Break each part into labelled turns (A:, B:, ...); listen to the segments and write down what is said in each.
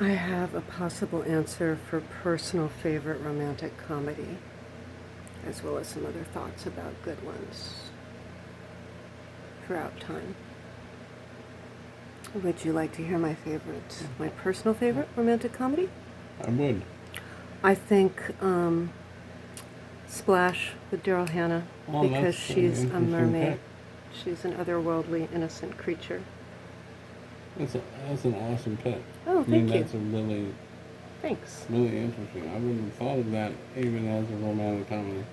A: I have a possible answer for personal favorite romantic comedy, as well as some other thoughts about good ones throughout time. Would you like to hear my personal favorite romantic comedy?
B: I would.
A: I think Splash with Daryl Hannah, because she's a mermaid.
B: Pick.
A: She's an otherworldly, innocent creature.
B: That's an awesome pick.
A: Oh, thank you.
B: That's a really,
A: Thanks.
B: really interesting. I wouldn't have thought of that even as a romantic comedy.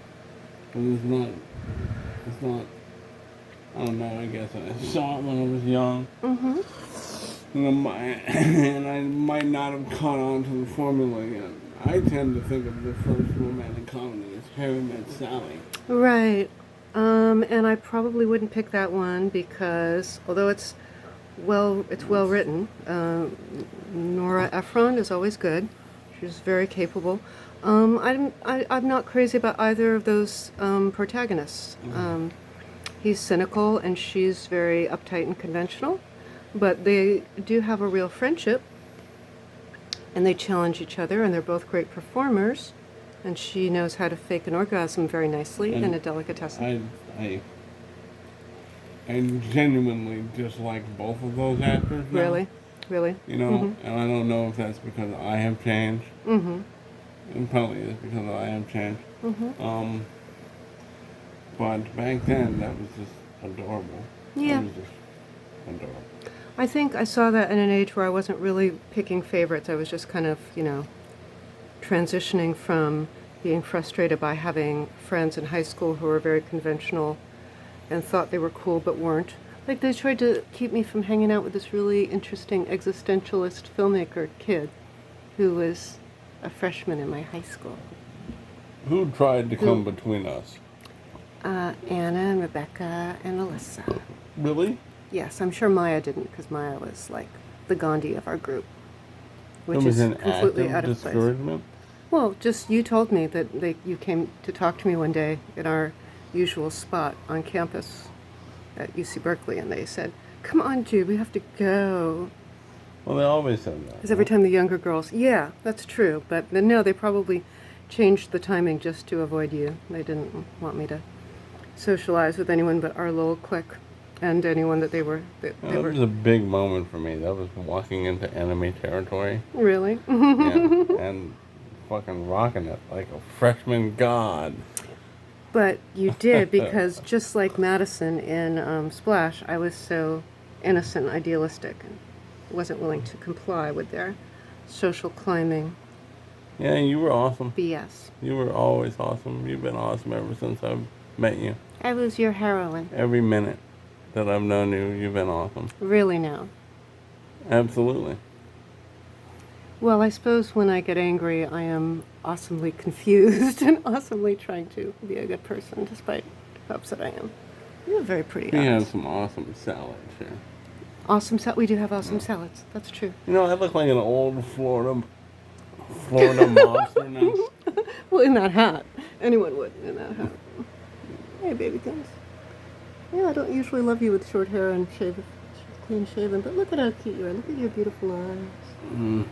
B: But it's not, I don't know, I guess I saw it when I was young.
A: Mm-hmm.
B: And I might not have caught on to the formula yet. I tend to think of the first romantic comedy as Harry Met Sally.
A: Right. And I probably wouldn't pick that one because, although it's well written, Nora Ephron is always good. She's very capable. I'm not crazy about either of those protagonists. He's cynical and she's very uptight and conventional, but they do have a real friendship, and they challenge each other, and they're both great performers. And she knows how to fake an orgasm very nicely in a delicatessen.
B: I genuinely dislike both of those actors now.
A: Really? Really?
B: You know, and I don't know if that's because I have changed.
A: Mm-hmm.
B: It probably is because I have changed.
A: Mm-hmm.
B: But back then, that was just adorable.
A: Yeah.
B: It was just adorable.
A: I think I saw that in an age where I wasn't really picking favorites. I was just kind of, transitioning from being frustrated by having friends in high school who were very conventional and thought they were cool but weren't. Like, they tried to keep me from hanging out with this really interesting existentialist filmmaker kid who was a freshman in my high school.
B: Who tried to come between us?
A: Anna and Rebecca and Alyssa.
B: Really?
A: Yes, I'm sure Maya didn't, because Maya was like the Gandhi of our group, which
B: It was
A: is
B: an
A: completely
B: act
A: out
B: of
A: of place.
B: discouragement?
A: Well, just you told me that you came to talk to me one day at our usual spot on campus at UC Berkeley, and they said, "Come on, Jude, we have to go."
B: Well, they always said that.
A: Because every time the younger girls, yeah, that's true, but no, they probably changed the timing just to avoid you. They didn't want me to socialize with anyone but our little clique and anyone that they were.
B: That was a big moment for me. That was walking into enemy territory.
A: Really?
B: Yeah, and fucking rocking it like a freshman god.
A: But you did, because just like Madison in Splash, I was so innocent and idealistic and wasn't willing to comply with their social climbing
B: Yeah, you were awesome.
A: BS.
B: You were always awesome. You've been awesome ever since I've met you.
A: I was your heroine.
B: Every minute that I've known you, you've been awesome.
A: Really now?
B: Absolutely.
A: Well, I suppose when I get angry, I am awesomely confused and awesomely trying to be a good person, despite how upset I am. You have very pretty
B: We
A: eyes.
B: have some awesome salads here.
A: Awesome we do have awesome salads. That's true.
B: You know, I look like an old Florida monster now.
A: Well, in that hat. Anyone would in that hat. Hey, baby things. Yeah, I don't usually love you with short hair and clean shaven, but look at how cute you are. Look at your beautiful eyes.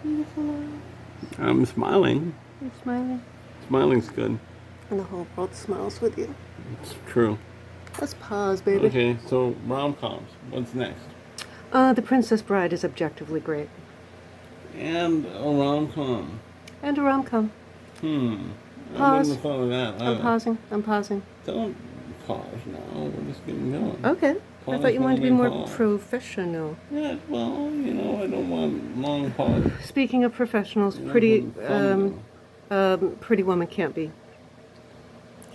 A: Beautiful eyes.
B: I'm smiling.
A: You're smiling.
B: Smiling's good.
A: And the whole world smiles with you.
B: It's true.
A: Let's pause, baby.
B: Okay, so rom-coms. What's next?
A: The Princess Bride is objectively great.
B: And a rom-com.
A: And a rom-com.
B: I wouldn't
A: Pause.
B: have thought of that.
A: I'm pausing.
B: Don't pause now. We're just getting going.
A: Okay. I
B: Pause
A: thought you wanted to be
B: when we
A: more
B: pause.
A: professional.
B: Yeah, well, I don't want long pauses.
A: Speaking of professionals,
B: You know,
A: Pretty
B: from fun
A: Pretty Woman can't be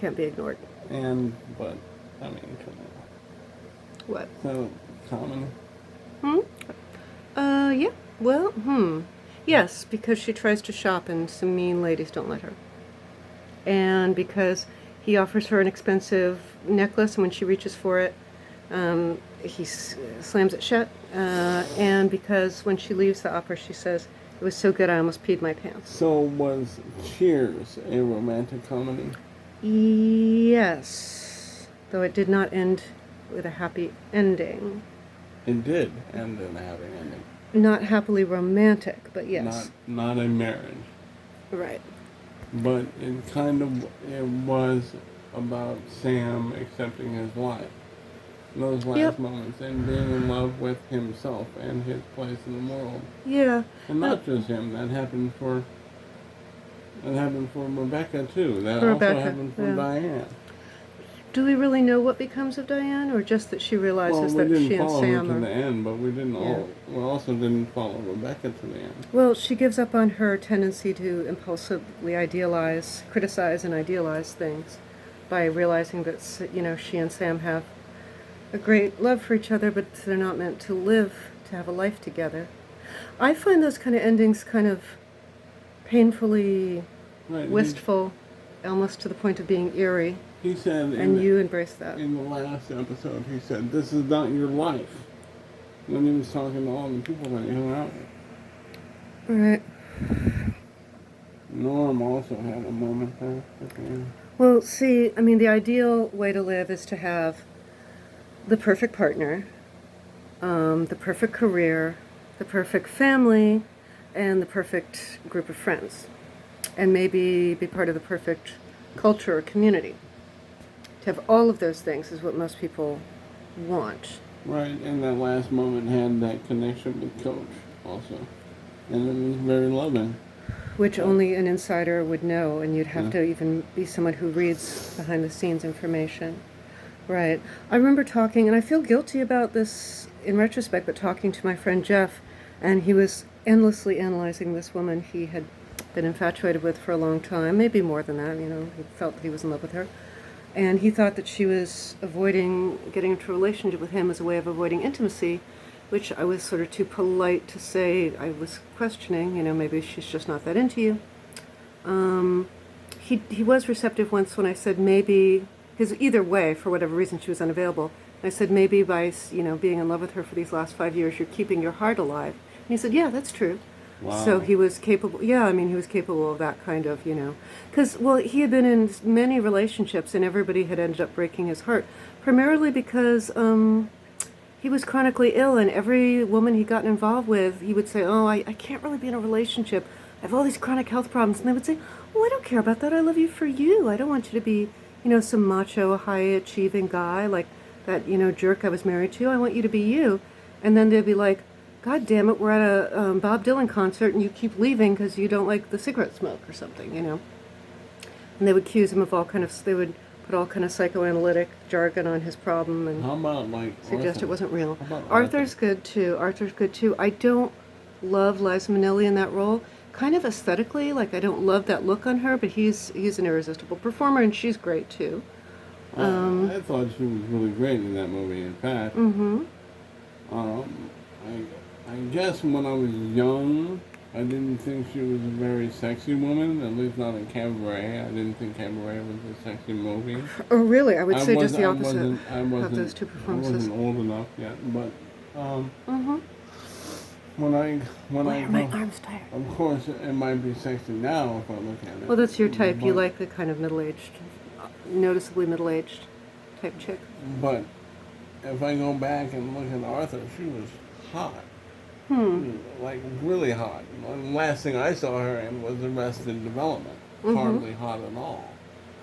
A: ignored.
B: but, I mean, come on.
A: What?
B: So, comedy?
A: Yeah. Well, Yes, because she tries to shop and some mean ladies don't let her. And because he offers her an expensive necklace, and when she reaches for it, he slams it shut. And because when she leaves the opera, she says, "It was so good I almost peed my pants."
B: So, was Cheers a romantic comedy?
A: Yes. Though it did not end with a happy ending.
B: It did end in a happy ending.
A: not happily romantic, but yes.
B: Not a marriage.
A: Right.
B: But it was about Sam accepting his life. Those last
A: Yep.
B: moments and being in love with himself and his place in the world.
A: Yeah.
B: And not just him, that happened for Rebecca too. That
A: For
B: also
A: Rebecca,
B: happened for
A: yeah.
B: Diane.
A: Do we really know what becomes of Diane, or just that she
B: Well,
A: realizes
B: we
A: that
B: didn't
A: she and
B: follow her
A: Sam
B: to
A: are...
B: the end, but
A: Yeah.
B: we also didn't follow Rebecca to the end.
A: Well, she gives up on her tendency to impulsively idealize, criticize, and idealize things by realizing that, she and Sam have a great love for each other, but they're not meant to live, to have a life together. I find those kind of endings kind of painfully
B: Right.
A: wistful, almost to the point of being eerie,
B: He said
A: and you embrace that.
B: in the last episode, he said, "This is not your life." When he was talking to all the people that he hung out with.
A: Right.
B: Norm also had a moment there at the end.
A: Well, see, I mean, the ideal way to live is to have the perfect partner, the perfect career, the perfect family, and the perfect group of friends. And maybe be part of the perfect culture or community. To have all of those things is what most people want.
B: Right, and that last moment had that connection with Coach also. And it was very loving.
A: Which only an insider would know, and you'd have
B: Yeah.
A: to even be someone who reads behind the scenes information. Right. I remember talking, and I feel guilty about this in retrospect, but talking to my friend Jeff, and he was endlessly analyzing this woman he had been infatuated with for a long time, maybe more than that, he felt he was in love with her. And he thought that she was avoiding getting into a relationship with him as a way of avoiding intimacy, which I was sort of too polite to say. I was questioning, maybe she's just not that into you. He was receptive once when I said maybe, because either way, for whatever reason, she was unavailable. I said maybe by, being in love with her for these last 5 years, you're keeping your heart alive. And he said, yeah, that's true.
B: Wow.
A: So he was capable, he was capable of that kind of, because, well, he had been in many relationships and everybody had ended up breaking his heart, primarily because he was chronically ill, and every woman he got involved with, he would say, oh, I can't really be in a relationship. I have all these chronic health problems. And they would say, oh, I don't care about that. I love you for you. I don't want you to be, some macho, high-achieving guy like that, jerk I was married to. I want you to be you. And then they'd be like, God damn it, we're at a Bob Dylan concert and you keep leaving because you don't like the cigarette smoke or something, And they would accuse him of they would put all kind of psychoanalytic jargon on his problem and
B: How about
A: suggest
B: Arthur?
A: it wasn't real.
B: How about
A: Arthur's good too. I don't love Liza Minnelli in that role. Kind of aesthetically, I don't love that look on her, but he's an irresistible performer and she's great too.
B: I thought she was really great in that movie. In fact, I guess when I was young, I didn't think she was a very sexy woman. At least not in Cabaret. I didn't think Cabaret was a sexy movie.
A: Oh, really? I would say just the
B: I
A: opposite
B: wasn't,
A: of those two
B: I
A: performances.
B: wasn't old enough yet, but
A: Mm-hmm.
B: when I
A: My arm's tired.
B: of course, it might be sexy now if I look at it.
A: Well, that's your type. You
B: But-
A: like the kind of middle-aged, noticeably middle-aged type chick.
B: But if I go back and look at Arthur, she was hot. Like really hot. The last thing I saw her in was Arrested Development. Hardly hot at all.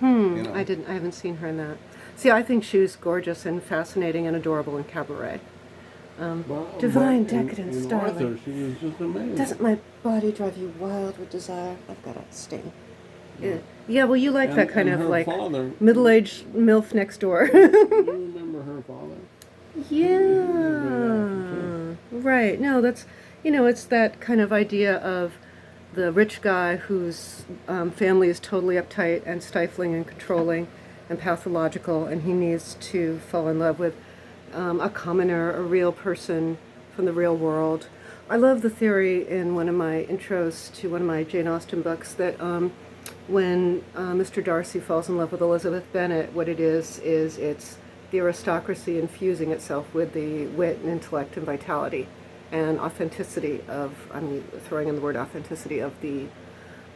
A: I haven't seen her in that. See, I think she was gorgeous and fascinating and adorable in Cabaret. Divine, decadent,
B: in
A: starling.
B: Arthur, she was just amazing.
A: Doesn't my body drive you wild with desire? I've got a sting. Yeah, well, you like that kind
B: and
A: of
B: her father,
A: middle-aged MILF next door.
B: You remember her father?
A: Yeah, right. No, that's, it's that kind of idea of the rich guy whose family is totally uptight and stifling and controlling and pathological, and he needs to fall in love with a commoner, a real person from the real world. I love the theory in one of my intros to one of my Jane Austen books that when Mr. Darcy falls in love with Elizabeth Bennet, what it is it's the aristocracy infusing itself with the wit and intellect and vitality and authenticity of, I'm throwing in the word authenticity, of the,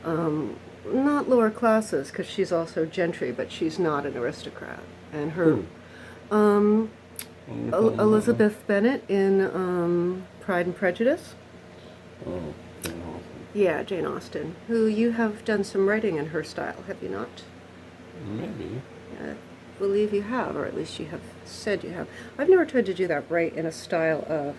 A: not lower classes, because she's also gentry, but she's not an aristocrat. And her, Elizabeth Bennet in Pride and Prejudice.
B: Oh, Jane Austen.
A: Yeah, Jane Austen, who you have done some writing in her style, have you not?
B: Maybe.
A: I believe you have, or at least you have said you have. I've never tried to do that right in a style of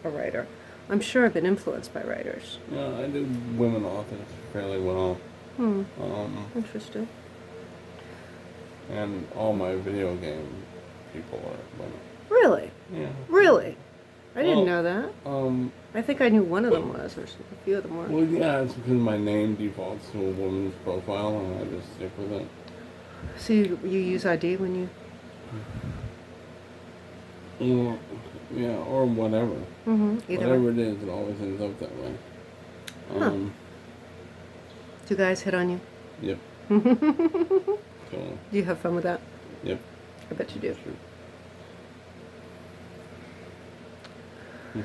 A: a writer. I'm sure I've been influenced by writers.
B: Yeah, I do women authors fairly well.
A: Interesting.
B: And all my video game people are women.
A: Really?
B: Yeah.
A: Really? I didn't
B: Well,
A: know that. I think I knew one of them was, or a few of them were.
B: Well, yeah, it's because my name defaults to a woman's profile, and I just stick with it.
A: So you use ID when you...
B: Or, yeah, or whatever.
A: Either
B: Whatever
A: way.
B: it is, it always ends up that way.
A: Huh. Do guys hit on you?
B: Yep. So,
A: Do you have fun with that?
B: yep.
A: I bet you do.
B: Sure.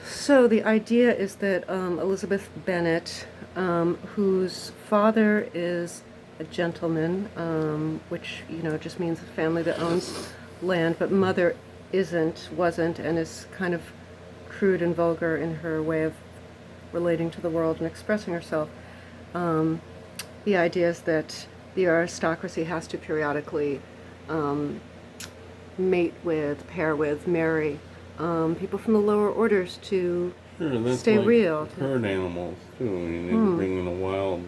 A: So the idea is that Elizabeth Bennet, whose father is a gentleman, which just means a family that owns land, but mother wasn't, and is kind of crude and vulgar in her way of relating to the world and expressing herself. The idea is that the aristocracy has to periodically pair with, marry people from the lower orders to
B: Sure, that's
A: stay
B: like
A: real.
B: herd animals, too. You need to bring in a wild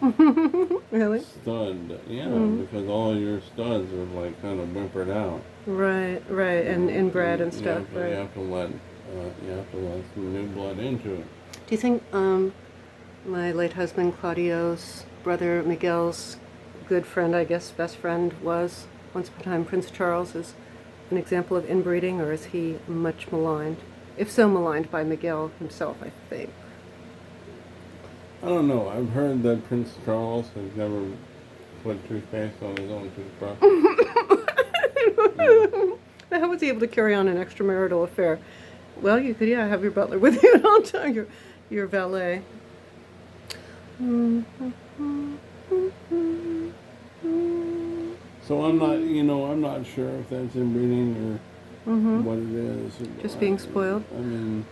A: Really?
B: stud. Yeah, because all your studs are, like, kind of whimpered out.
A: Right, and inbred and stuff, right.
B: You have to let some new blood into it.
A: Do you think my late husband Claudio's brother Miguel's good friend, I guess best friend, was once upon a time Prince Charles, is an example of inbreeding, or is he much maligned? If so, maligned by Miguel himself, I think.
B: I don't know. I've heard that Prince Charles has never put toothpaste on his own toothbrush.
A: How was he able to carry on an extramarital affair? Well, you could, have your butler with you at all time, your valet.
B: So I'm not sure if that's inbreeding or what it is.
A: Just being spoiled?
B: I mean,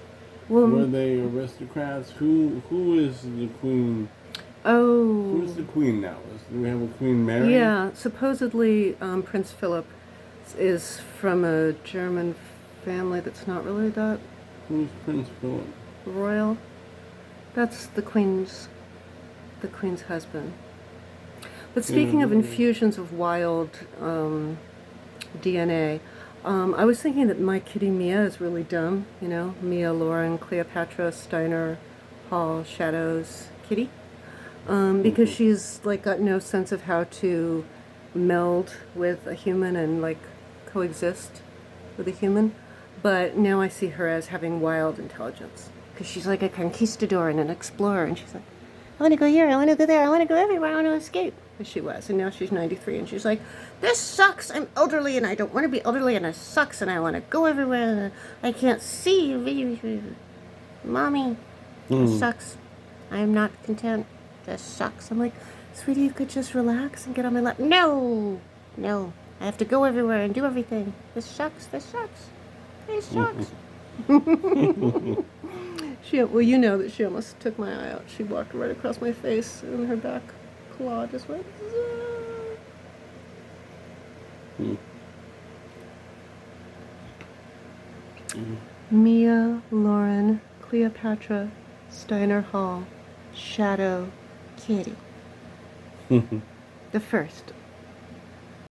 A: Well,
B: were they aristocrats? Who is the queen?
A: oh.
B: Who's the queen now? Do we have a Queen Mary?
A: Yeah, supposedly Prince Philip is from a German family that's not really that
B: Who's Prince Philip?
A: royal. That's the queen's husband. But speaking of infusions of wild DNA, I was thinking that my kitty Mia is really dumb. Mia, Lauren, Cleopatra, Steiner, Hall, Shadows, kitty. Because she's like got no sense of how to meld with a human and like coexist with a human. But now I see her as having wild intelligence, because she's like a conquistador and an explorer, and she's like, I want to go here, I want to go there, I want to go everywhere, I want to escape. As she was, and now she's 93, and she's like, this sucks, I'm elderly, and I don't want to be elderly, and it sucks, and I want to go everywhere, and I can't see. Mommy, this sucks. I am not content. This sucks. I'm like, sweetie, you could just relax and get on my lap. No, I have to go everywhere and do everything. This sucks. This sucks. Well, you know that she almost took my eye out. She walked right across my face, and her back claw just went. Mia, Lauren, Cleopatra, Steiner Hall, Shadow, Kitty. The first